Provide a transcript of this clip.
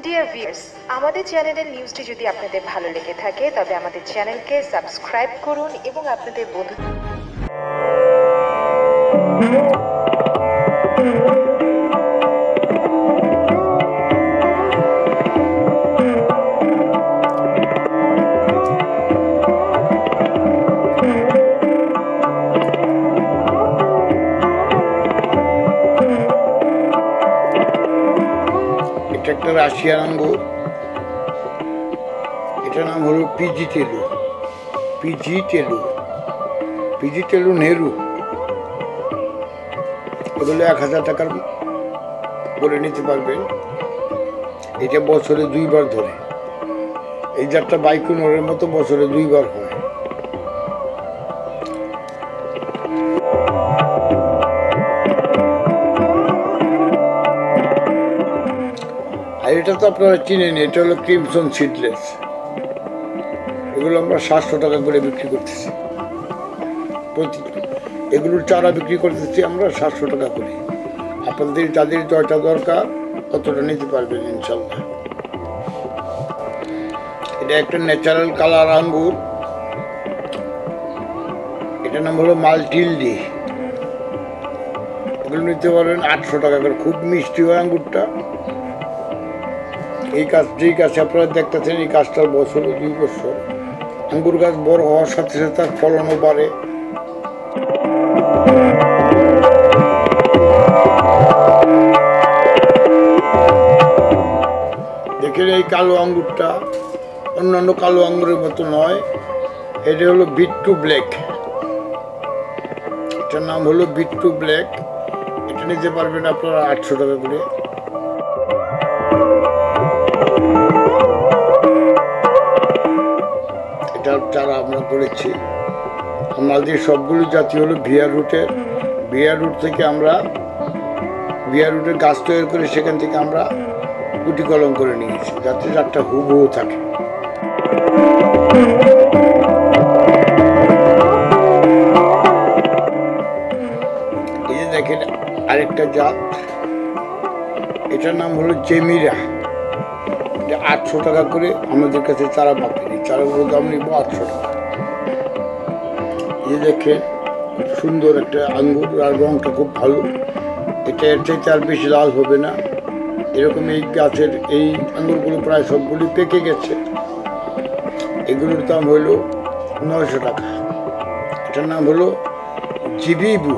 Dear viewers, আমাদের চ্যানেলের নিউজটি যদি আপনাদের ভালো লেগে থাকে তবে আমাদের চ্যানেলকে সাবস্ক্রাইব করুন এবং আপনাদের বন্ধু একটা রাশিয়ান আঙ্গুর, এটার নাম হলো পিজি টেলু নেহরু। এগুলো 1000 টাকার করে নিতে পারবেন। এটা বছরে 2 বার ধরে, এই জাতটা বাইকুনরের মতো বছরে 2 বার হয়। আর এটা তো আপনারা চিনেন, এটা হলো ক্রিমসন সিডলেস। এগুলো আমরা 700 টাকা করে বিক্রি করতেছি। এগুলোর চারা বিক্রি করতেছি আমরা 700 টাকা করে। আপনাদের যাদের জয়টা দরকার ততটা নিতে পারবেন ইনশাল্লাহ। এটা একটা ন্যাচারাল কালার আঙ্গুর, এটার নাম হলো মালটিলডি। এগুলো নিতে পারবেন 800 টাকা করে। খুব মিষ্টি হয় আঙ্গুরটা। যেই গাছে আপনারা দেখতেছেন, এই গাছটার বছরে 2 বছর। আঙ্গুর গাছ বড় হওয়ার সাথে সাথে তার ফলনও বাড়ে। দেখেন এই কালো আঙ্গুরটা অন্যান্য কালো আঙ্গুরের মতো নয়, এটা হলো বিট্টু ব্ল্যাক। এটার নাম হলো বিট্টু ব্ল্যাক। এটা নিতে পারবেন আপনারা 800 টাকা করে। এটার চারা আমরা করেছি। আমাদের সবগুলো জাতি হলো ভিয়ার রুট থেকে আমরা ভিয়ার রুটের গাছ তৈরি করে সেখান থেকে আমরা গুটি কলম করে নিয়েছি, যাতে জাতটা হুবহু থাকে। এই যে দেখেন আরেকটা জাত, এটার নাম হলো জেমিরা। 800 টাকা করে আমাদের কাছে চারা পাবেন। এই চারাগুলোর দাম নিব 800 টাকা। এই দেখেন খুব সুন্দর একটা আঙ্গুর, আর রঙটা খুব ভালো। এটা এর চাইতে আর বেশি লাল হবে না। এরকম এই গাছের এই আঙ্গুরগুলো প্রায় সবগুলি পেকে গেছে। এগুলোর দাম হলো 900 টাকা। এটার নাম হলো জিবিবু।